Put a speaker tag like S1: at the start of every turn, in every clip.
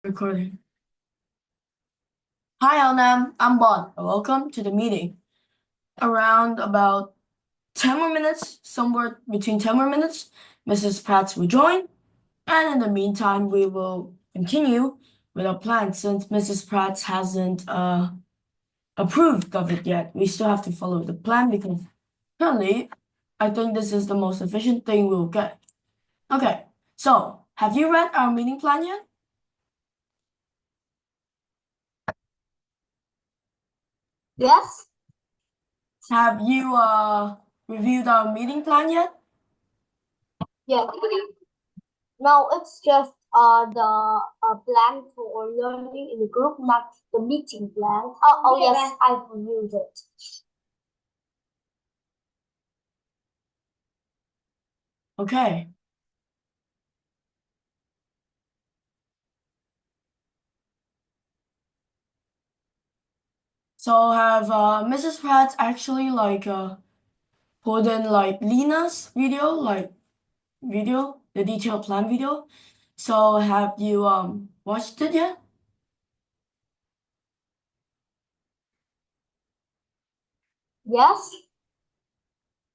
S1: Recording. Hi, Alnam. I'm Bon. Welcome to the meeting. Around about 10 more minutes, somewhere between 10 more minutes, Mrs. Prats will join. And in the meantime, we will continue with our plan since Mrs. Prats hasn't approved of it yet. We still have to follow the plan because currently, I think this is the most efficient thing we'll get. Okay, so have you read our meeting plan yet?
S2: Yes.
S1: Have you reviewed our meeting plan yet?
S2: Yeah. No, it's just the plan for learning in the group, not the meeting plan. Oh yes, I've reviewed it.
S1: Okay. So have Mrs. Pratt actually put in like Lena's video, the detailed plan video. So have you watched it yet?
S2: Yes.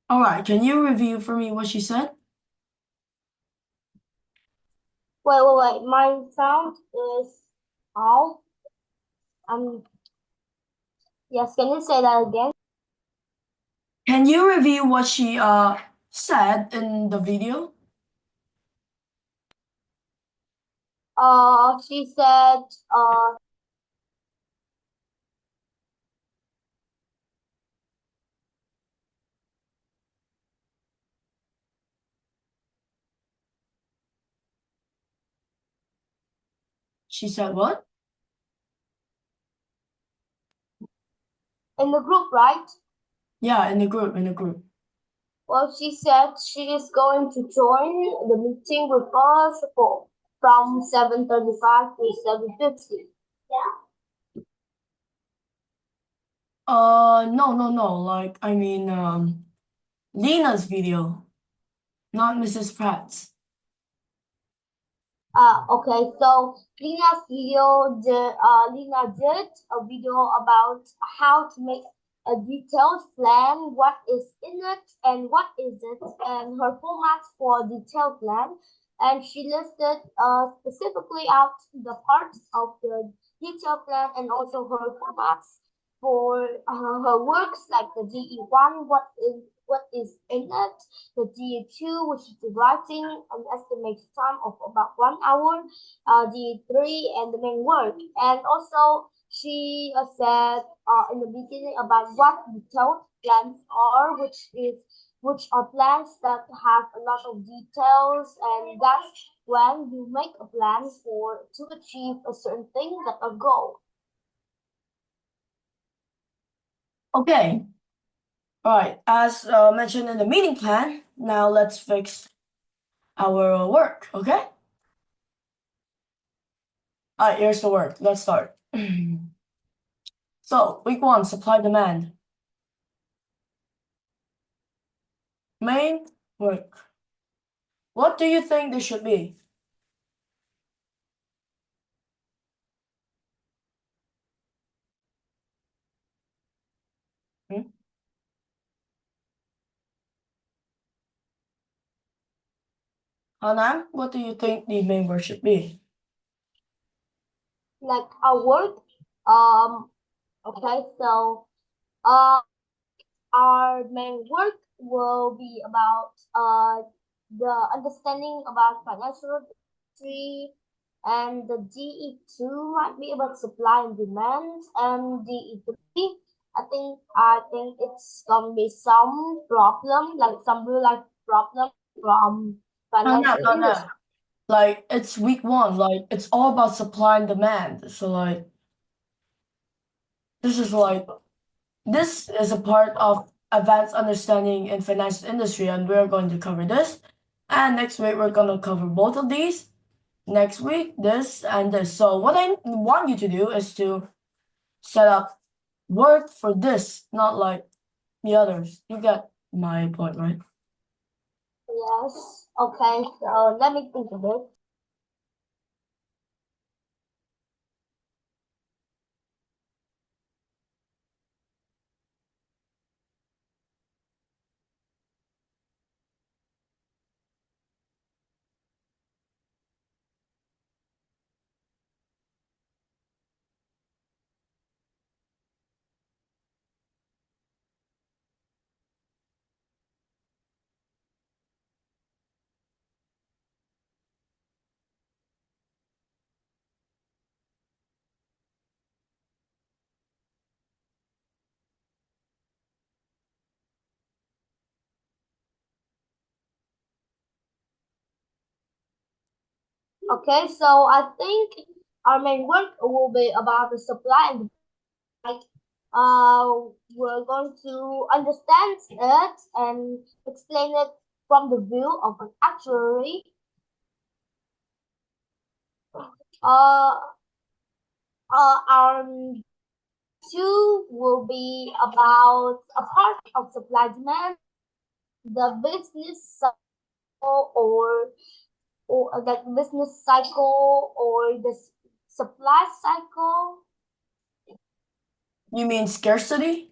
S1: All right, can you review for me what she said?
S2: Wait. My sound is off. Yes. Can you say that again?
S1: Can you review what she said in the video?
S2: She said
S1: She said what?
S2: in the group, right?
S1: Yeah, in the group.
S2: Well, she said she is going to join the meeting with us from 7:35 to 7:50.
S1: No. Like I mean Lena's video, not Mrs. Pratt's.
S2: Okay, so Lena did a video about how to make a detailed plan, what is in it and what isn't, and her formats for detailed plan. And she listed specifically out the parts of the detailed plan and also her formats for her works like the DE1, what is in it, the DA2, which is the writing, an estimated time of about 1 hour, DA3, and the main work. And also, she said in the beginning about what detailed plans are, which are plans that have a lot of details, and that's when you make a plan for to achieve a certain thing, that a goal.
S1: Okay. All right, as mentioned in the meeting plan, now let's fix our work, okay? All right, here's the work. Let's start. So, week 1, supply demand. Main work. What do you think this should be? Hmm? Hanan, what do you think the main work should be?
S2: Like our work, okay, so uh, our main work will be about the understanding about financial history, and the DE2 might be about supply and demand, and DE3, I think it's gonna be some problem, like some real life problem from
S1: Hanan,
S2: financial industry.
S1: like it's week 1, like it's all about supply and demand. So like this is like this is a part of advanced understanding in financial industry, and we're going to cover this. And next week we're gonna cover both of these. Next week, this and this. So what I want you to do is to set up work for this, not like the others. You get my point, right?
S2: Yes, okay, so let me think of it. Okay, so I think our main work will be about the supply and like we're going to understand it and explain it from the view of an actuary. Uh, our two will be about a part of supply demand, the business cycle or the business cycle or the supply cycle.
S1: You mean scarcity?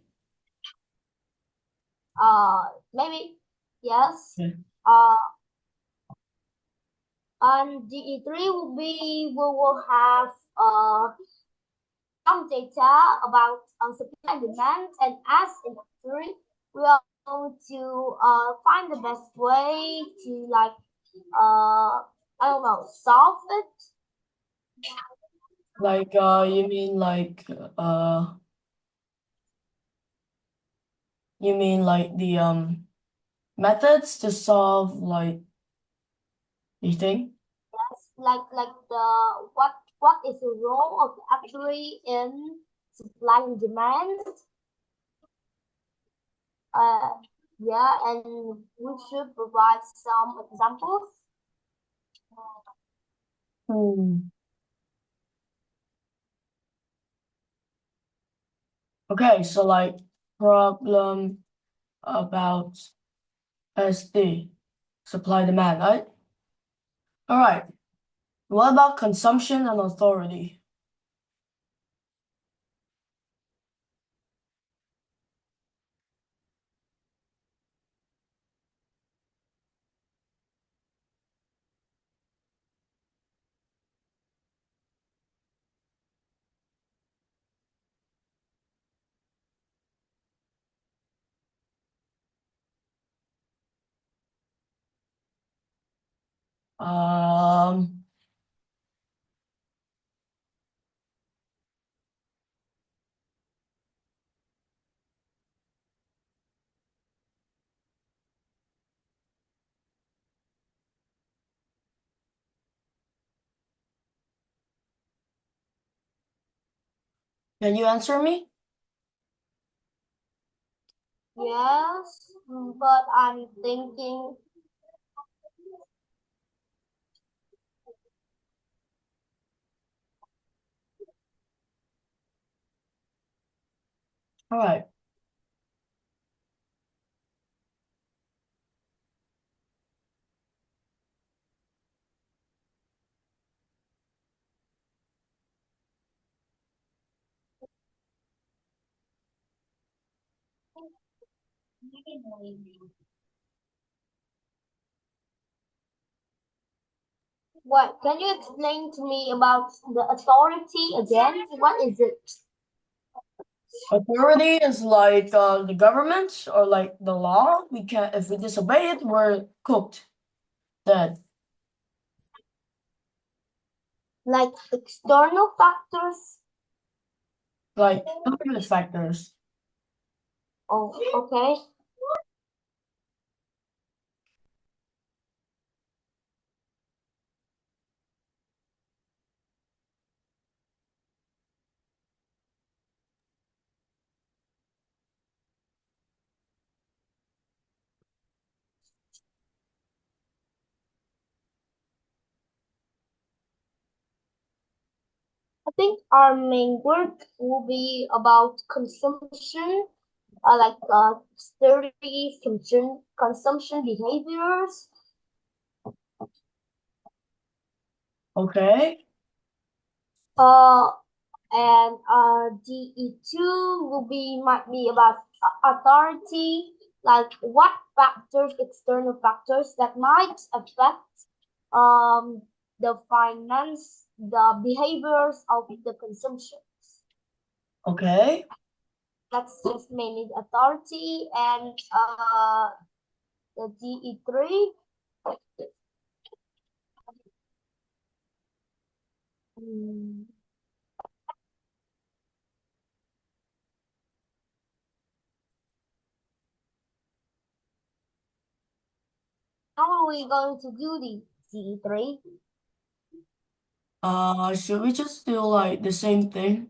S2: Maybe yes.
S1: Yeah.
S2: And DE3 will be we will have some data about supply and demand, and as in theory, we are going to find the best way to like I don't know, solve it.
S1: Like you mean like the methods to solve like the thing?
S2: Yes, like the what is the role of the actuary in supply and demand? Uh, yeah, and we should provide some examples.
S1: Hmm. Okay, so like problem about SD, supply demand, right? All right. What about consumption and authority? Um, can you answer me?
S2: Yes, but I'm thinking.
S1: All right.
S2: What can you explain to me about the authority again? What is it?
S1: Authority is like the government or like the law. We can if we disobey it, we're cooked, dead.
S2: Like external factors?
S1: Like public factors.
S2: Oh, okay. I think our main work will be about consumption, like sturdy consumption behaviors.
S1: Okay.
S2: Uh, and DE2 will be might be about authority, like what factors, external factors that might affect um the finance, the behaviors of the consumptions.
S1: Okay.
S2: That's just mainly the authority and the DE3. Mm, how are we going to do the DE3?
S1: Should we just do like the same thing?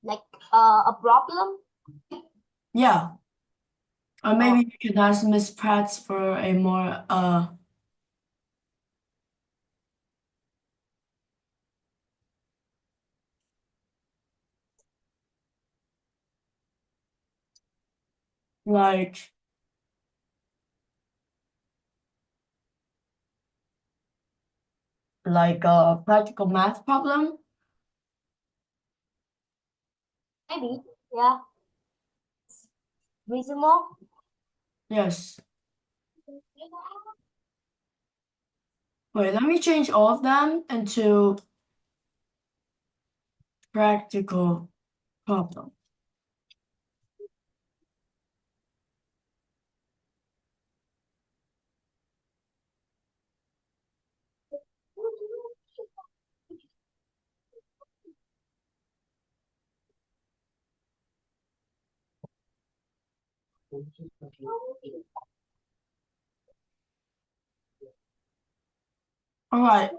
S2: Like a problem?
S1: Yeah. Or maybe we can ask Miss Pratt for a more like a practical math problem.
S2: Maybe, yeah. Reasonable?
S1: Yes. Wait, let me change all of them into practical problem. All right.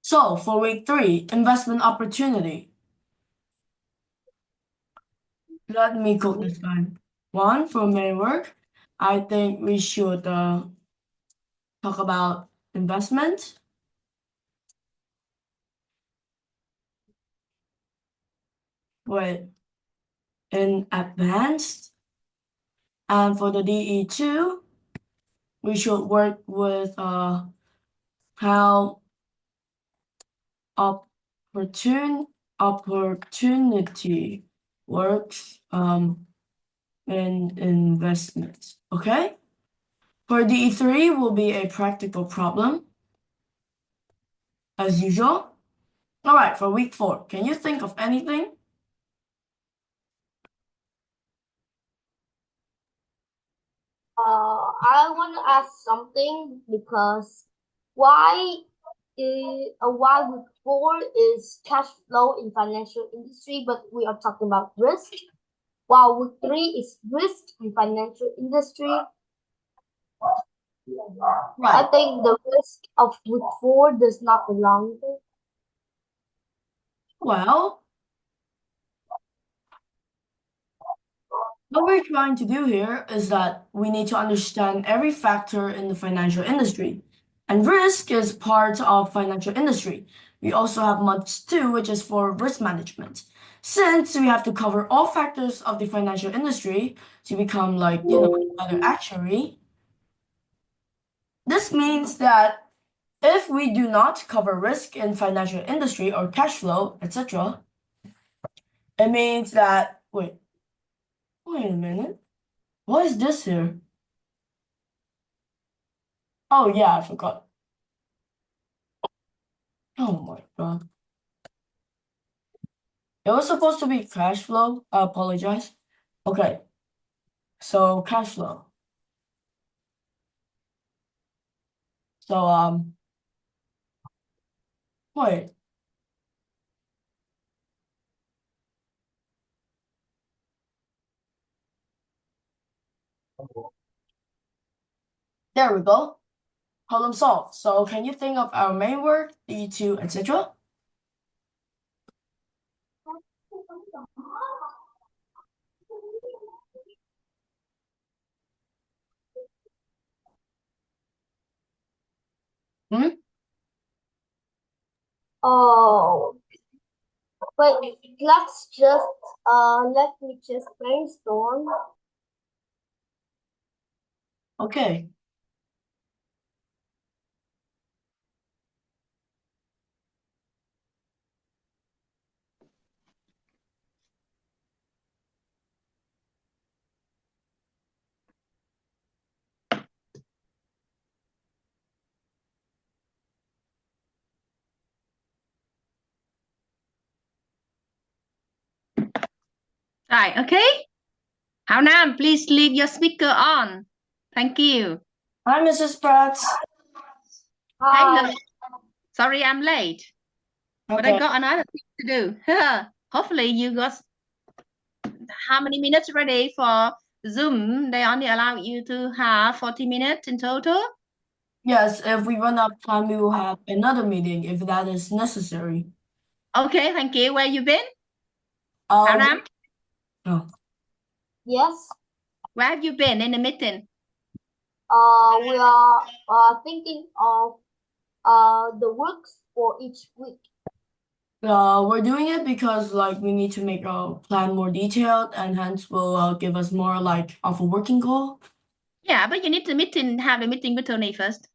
S1: So for week 3, investment opportunity. Let me quote this guy. 1, for main work, I think we should talk about investment. Wait, in advanced. And for the DE2, we should work with how opportunity works in investments. Okay? For DE3 will be a practical problem, as usual. All right, for week 4, can you think of anything?
S2: I want to ask something because why why week 4 is cash flow in financial industry, but we are talking about risk, while week 3 is risk in financial industry. I
S1: Right.
S2: think the risk of week 4 does not belong there.
S1: Well, what we're trying to do here is that we need to understand every factor in the financial industry. And risk is part of financial industry. We also have months 2, which is for risk management. Since we have to cover all factors of the financial industry to become like, another actuary, this means that if we do not cover risk in financial industry or cash flow, etc., it means that, wait a minute. What is this here? Oh yeah, I forgot. Oh my God. It was supposed to be cash flow. I apologize. Okay, so cash flow. So wait. There we go. Problem solved. So can you think of our main work, D2, etc.? Hmm?
S2: Oh, wait, let me just brainstorm.
S1: Okay.
S3: Right, okay. Hao Nam, please leave your speaker on. Thank you.
S1: Hi, Mrs. Pratt.
S3: Hi,
S2: Hi.
S3: sorry I'm late, but I
S1: Okay.
S3: got another thing to do. Hopefully you got how many minutes ready for Zoom, they only allow you to have 40 minutes in total.
S1: Yes, if we run out of time, we will have another meeting if that is necessary.
S3: Okay, thank you. Where you been?
S1: Uh,
S3: Hao Nam,
S1: oh,
S2: Yes.
S3: where have you been in the meeting?
S2: We are thinking of the works for each week.
S1: we're doing it because like we need to make our plan more detailed and hence will give us more like of a working goal.
S3: Yeah, but you need to have a meeting with Tony first.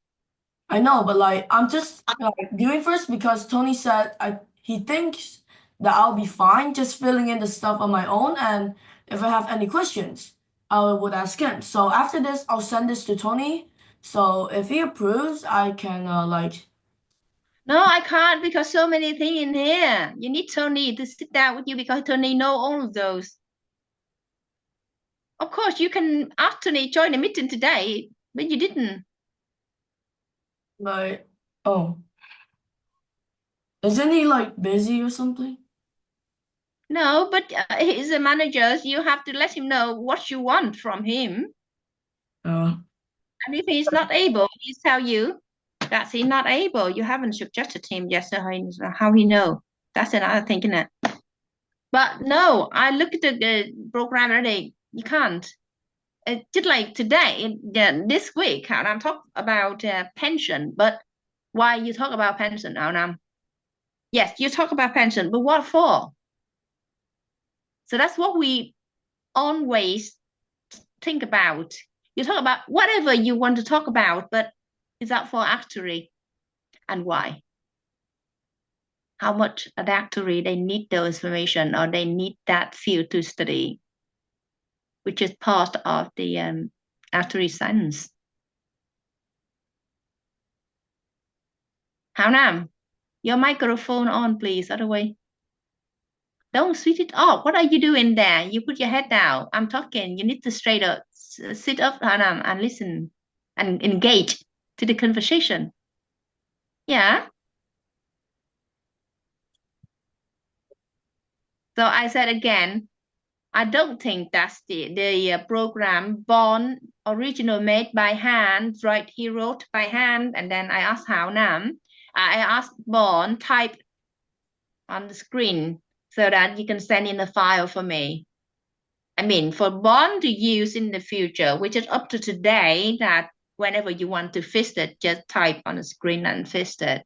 S1: I know, but like I'm just like doing first because Tony said he thinks that I'll be fine just filling in the stuff on my own, and if I have any questions, I would ask him. So after this, I'll send this to Tony. So if he approves, I can like
S3: No, I can't because so many things in here. You need Tony to sit down with you because Tony know all of those. Of course, you can ask Tony join the meeting today, but you didn't.
S1: like oh, isn't he like busy or something?
S3: No, but he's a manager. So you have to let him know what you want from him.
S1: Uh,
S3: And if he's not able, he tell you that he's not able. You haven't suggested him yet, so how he know? That's another thing, isn't it? But no, I look at the program already. You can't. Just like today, this week, I'm talking about pension. But why you talk about pension now? Yes, you talk about pension, but what for? So that's what we always think about. You talk about whatever you want to talk about, but is that for actuary and why? How much an actuary they need those information or they need that field to study, which is part of the actuary science. Hao Nam, your microphone on, please. Otherwise, don't switch it off. What are you doing there? You put your head down. I'm talking. You need to straight up, sit up, Hao Nam, and listen and engage to the conversation. Yeah. So I said again, I don't think that's the program born original made by hand, right? He wrote by hand, and then I asked Hao Nam. I asked Born type on the screen so that you can send in a file for me. I mean, for Born to use in the future, which is up to today, that whenever you want to fix it, just type on the screen and fix it.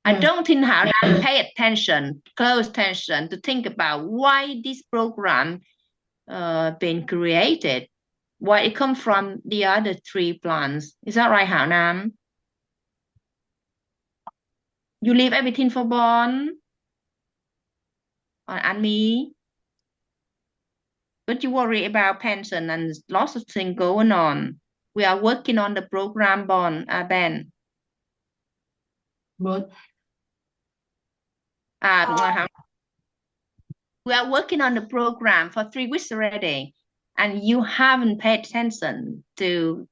S3: I don't think how to pay attention, close attention to think about why this program been created, why it come from the other three plants. Is that right, Hao Nam? You leave everything for Bon and me, but you worry about pension and lots of things going on. We are working on the program, Ben.
S1: but
S3: We are working on the program for 3 weeks already, and you haven't paid attention to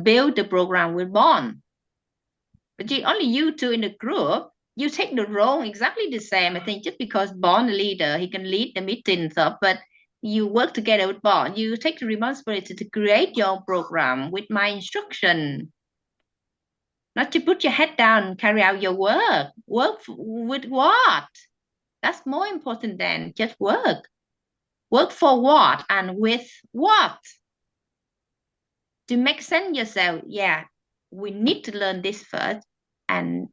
S3: build the program with Bon. But only you two in the group, you take the role exactly the same. I think just because Bon the leader, he can lead the meetings up, but you work together with Bon. You take the responsibility to create your program with my instruction. Not to put your head down and carry out your work. Work with what? That's more important than just work. Work for what and with what? To make sense yourself, yeah, we need to learn this first. And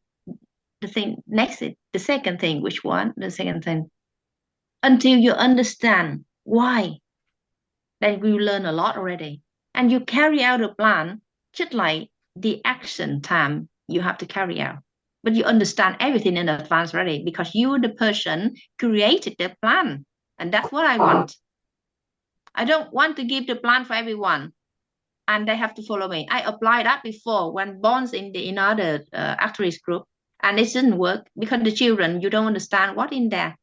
S3: the thing next is the second thing. Which one? The second thing. Until you understand why, then we learn a lot already. And you carry out a plan just like the action time you have to carry out. But you understand everything in advance already because you, the person, created the plan. And that's what I want. I don't want to give the plan for everyone and they have to follow me. I applied that before when Bonds in other actuaries group, and it didn't work because the children, you don't understand what in there.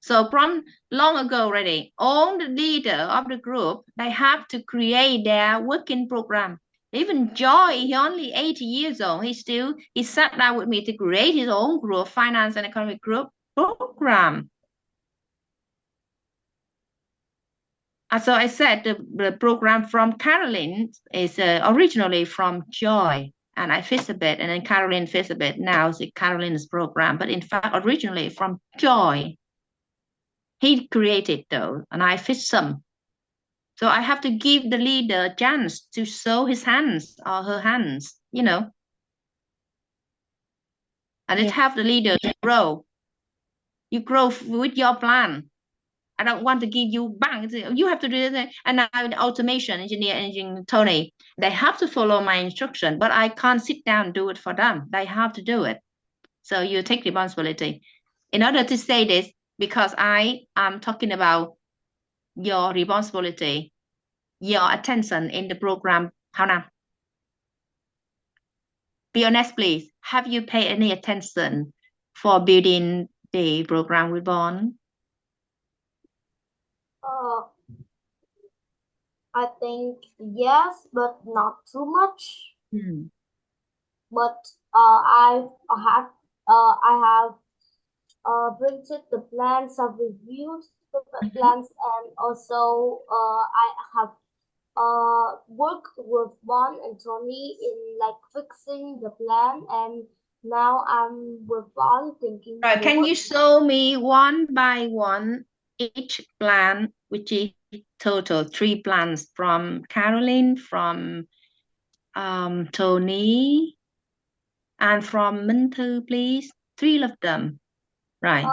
S3: So from long ago already, all the leader of the group, they have to create their working program. Even Joy, he only 80 years old. He sat down with me to create his own group, finance and economic group program. So I said the program from Caroline is originally from Joy, and I fixed a bit, and then Caroline fixed a bit. Now it's Caroline's program, but in fact, originally from Joy. He created though, and I fixed some. So I have to give the leader a chance to show his hands or her hands, you know. And it helps the leader to grow. You grow with your plan. I don't want to give you bang. You have to do this. And now the automation engineer, Tony, they have to follow my instruction, but I can't sit down and do it for them. They have to do it. So you take responsibility. In order to say this, because I am talking about your responsibility, your attention in the program. How now? Be honest, please. Have you paid any attention for building the program with Bond?
S2: I think yes, but not too much. But I have printed the plans, I've reviewed the plans, and also I have worked with Bond and Tony in like fixing the plan, and now I'm with Bond thinking.
S3: Right, can you show me one by one each plan, which is total 3 plans from Caroline, from Tony, and from Minh Thư, please? 3 of them. Right.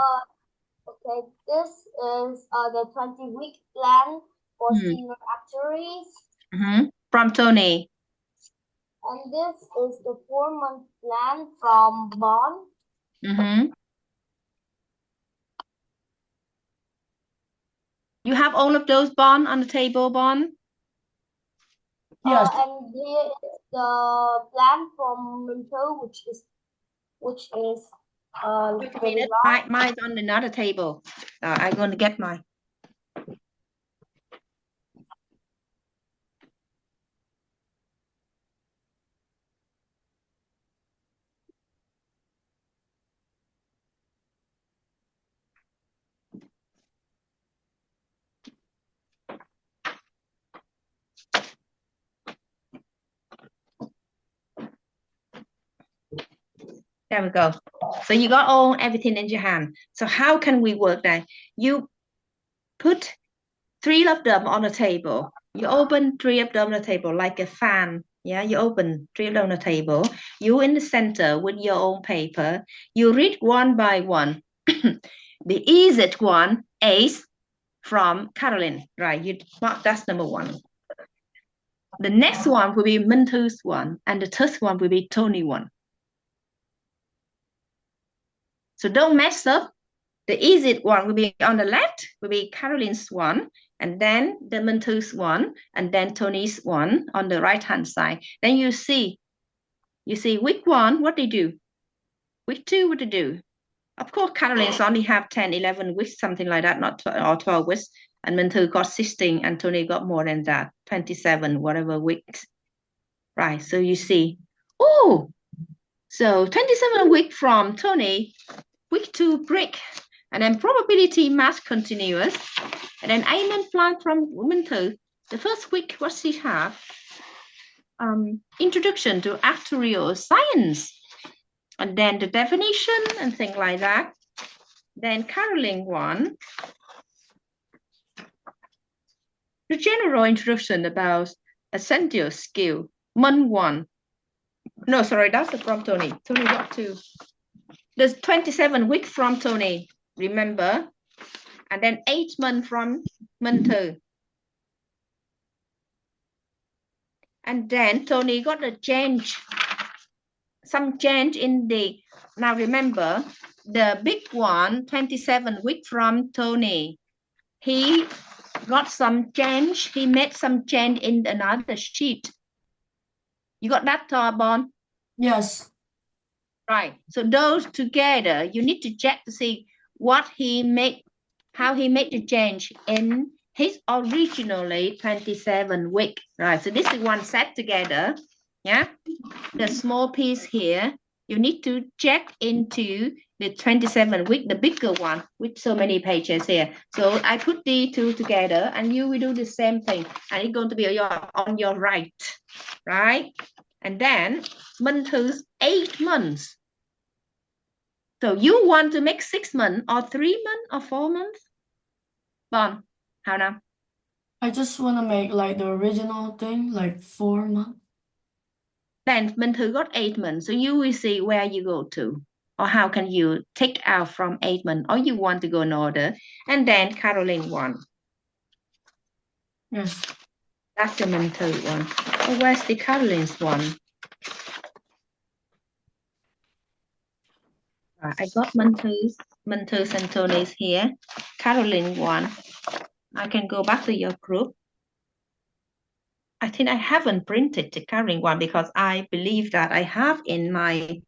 S2: Okay, this is the 20-week plan for senior actuaries.
S3: From Tony.
S2: And this is the 4-month plan from Bond.
S3: You have all of those, Bond, on the table, Bond?
S1: Yes.
S2: And here is the plan from Minh Thư, which is
S3: mine's on another table. I'm going to get mine. There we go. So you got everything in your hand. So how can we work that? You put 3 of them on the table. You open 3 of them on the table like a fan. Yeah, you open 3 of them on the table. You in the center with your own paper. You read one by one. The easiest one is from Caroline. Right, you mark that's number 1. The next one will be Minh Thư one, and the third one will be Tony one. So don't mess up. The easiest one will be on the left, will be Caroline's one, and then the Minh Thư one, and then Tony's one on the right-hand side. Then you see week 1, what they do. Week 2, what they do. Of course, Caroline's only have 10, 11 weeks, something like that, not 12 weeks. And Minh Thư got 16, and Tony got more than that, 27, whatever weeks. Right, so you see. Oh, so 27 weeks from Tony, week 2 break, and then probability mass continuous, and then Amen plan from Minh Thư. The first week, what she have? Introduction to actuarial science, and then the definition and things like that. Then Caroline one, the general introduction about essential skill. Month 1. No, sorry, that's from Tony. Tony got 2. There's 27 weeks from Tony, remember? And then 8 months from Minh Thư. And then Tony got a change, some change in the, now remember, the big one, 27 weeks from Tony. He got some change, he made some change in another sheet. You got that, Bond?
S1: Yes.
S3: Right. So those together, you need to check to see what he made, how he made the change in his originally 27 week. Right. So this is one set together. Yeah. The small piece here, you need to check into the 27 week, the bigger one with so many pages here. So I put the two together and you will do the same thing. And it's going to be on your right, right? And then month thứ 8 months. So you want to make 6 months or 3 months or 4 months? Bon, how now?
S1: I just want to make like the original thing, like 4 months.
S3: Then month thứ got 8 months. So you will see where you go to. Or how can you take out from 8 months? Or you want to go in order. And then Caroline 1.
S1: Yes.
S3: That's the month thứ one. Oh, where's the Caroline's one? I got month thứ and Tony's here. Caroline 1. I can go back to your group. I think I haven't printed the Caroline 1 because I believe that I have in my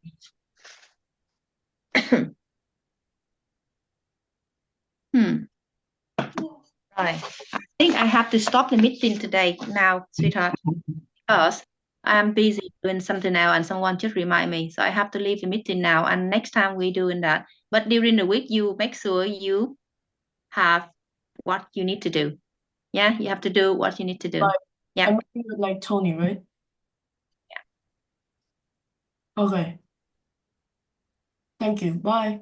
S3: Right. I think I have to stop the meeting today now, sweetheart, because I'm busy doing something now and someone just remind me. So I have to leave the meeting now and next time we're doing that. But during the week, you make sure you have what you need to do. Yeah, you have to do what you need to do.
S1: Right.
S3: Yeah.
S1: I'm making it like Tony, right? Yeah. Okay. Thank you. Bye.